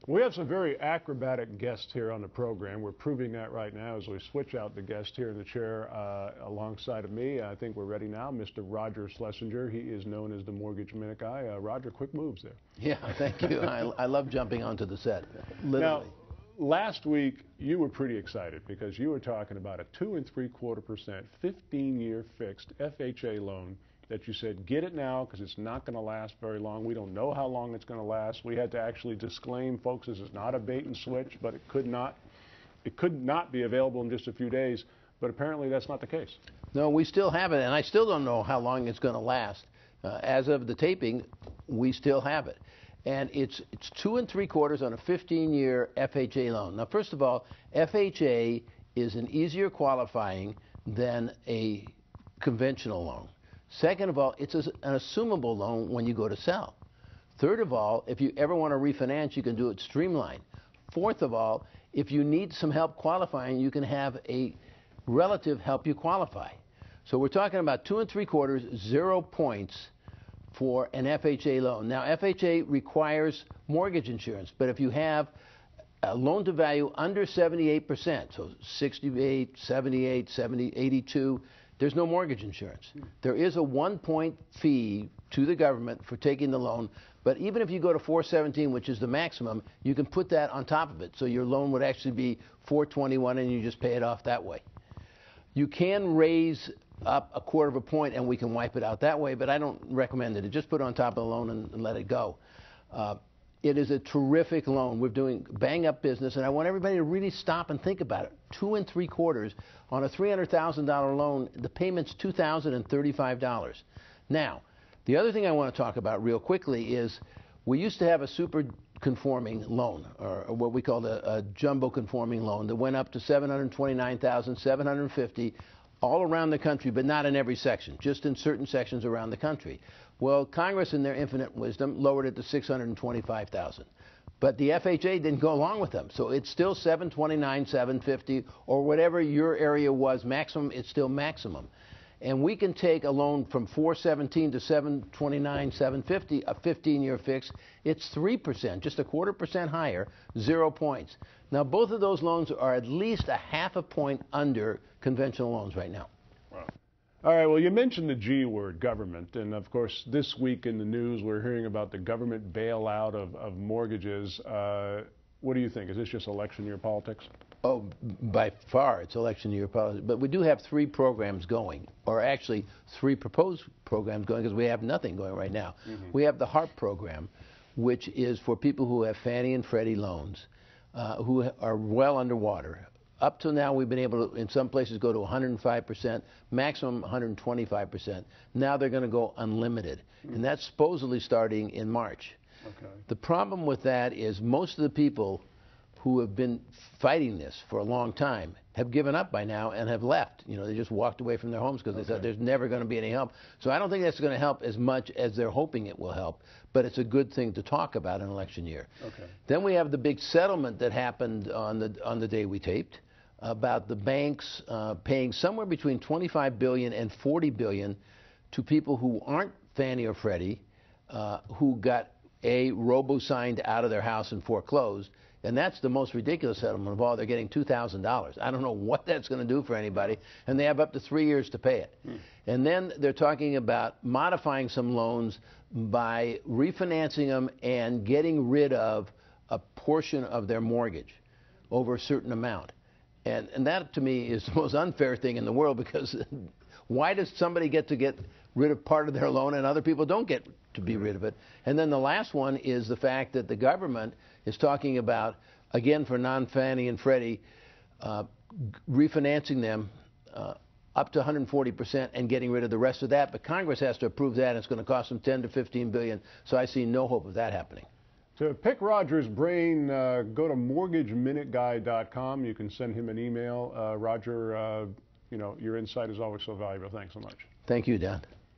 We have some very acrobatic guests here on the program. We're proving that right now as we switch out the guest here in the chair alongside of me. I think we're ready now. Mr. Roger Schlesinger. He is known as the Mortgage Minute Guy. Roger, quick moves there. Yeah, thank you. I love jumping onto the set, literally. Now, last week, you were pretty excited because you were talking about a 2 3/4%, 15-year fixed FHA loan that you said, get it now because it's not going to last very long. We don't know how long it's going to last. We had to actually disclaim, folks, this is not a bait and switch, but it could not be available in just a few days. But apparently that's not the case. No, we still have it, and I still don't know how long it's going to last. As of the taping, we still have it. And it's 2 3/4 on a 15-year FHA loan. Now, first of all, FHA is an easier qualifying than a conventional loan. Second of all, it's an assumable loan when you go to sell. Third of all, if you ever want to refinance, you can do it streamlined. Fourth of all, if you need some help qualifying, you can have a relative help you qualify. So we're talking about 2 3/4, 0 points for an FHA loan. Now, FHA requires mortgage insurance, but if you have a loan to value under 78%, so 68, 78, 70, 82, there's no mortgage insurance. There is a 1-point fee to the government for taking the loan, but even if you go to 417, which is the maximum, you can put that on top of it. So your loan would actually be 421 and you just pay it off that way. You can raise up a 1/4 point and we can wipe it out that way, but I don't recommend it. Just put it on top of the loan and let it go. It is a terrific loan. We're doing bang-up business, and I want everybody to really stop and think about it. 2 3/4 on a $300,000 loan, the payment's $2,035. Now, the other thing I want to talk about real quickly is we used to have a super conforming loan, or what we called a jumbo conforming loan, that went up to $729,750 all around the country, but not in every section, just in certain sections around the country. Well, Congress, in their infinite wisdom, lowered it to $625,000. But the FHA didn't go along with them, so it's still $729,000, $750,000, or whatever your area was maximum, it's still maximum. And we can take a loan from $417,000 to $729,000, $750,000, a 15-year fix. It's 3%, just a 1/4% higher, 0 points. Now, both of those loans are at least a 1/2 point under conventional loans right now. Wow. All right, well, you mentioned the G word, government, and of course this week in the news we're hearing about the government bailout of mortgages. What do you think? Is this just election year politics? Oh, by far it's election year politics. But we do have 3 programs going, or actually 3 proposed programs going, because we have nothing going right now. We have the HARP program, which is for people who have Fannie and Freddie loans, who are well underwater. Up till now, we've been able to, in some places, go to 105%, maximum 125%. Now they're going to go unlimited, and that's supposedly starting in March. Okay. The problem with that is most of the people who have been fighting this for a long time have given up by now and have left. You know, they just walked away from their homes because they said there's never going to be any help. So I don't think that's going to help as much as they're hoping it will help, but it's a good thing to talk about in election year. Okay. Then we have the big settlement that happened on the day we taped about the banks paying somewhere between $25 billion and $40 billion to people who aren't Fannie or Freddie, who got robo-signed out of their house and foreclosed. And that's the most ridiculous settlement of all. They're getting $2,000. I don't know what that's going to do for anybody. And they have up to 3 years to pay it. And then they're talking about modifying some loans by refinancing them and getting rid of a portion of their mortgage over a certain amount. And that, to me, is the most unfair thing in the world, because why does somebody get rid of part of their loan and other people don't get to be rid of it? And then the last one is the fact that the government is talking about, again, for non-Fannie and Freddie, refinancing them up to 140% and getting rid of the rest of that. But Congress has to approve that, and it's going to cost them $10 to $15 billion. So I see no hope of that happening. To pick Roger's brain, go to mortgageminuteguy.com. You can send him an email. Roger, you know, your insight is always so valuable. Thanks so much. Thank you, Don.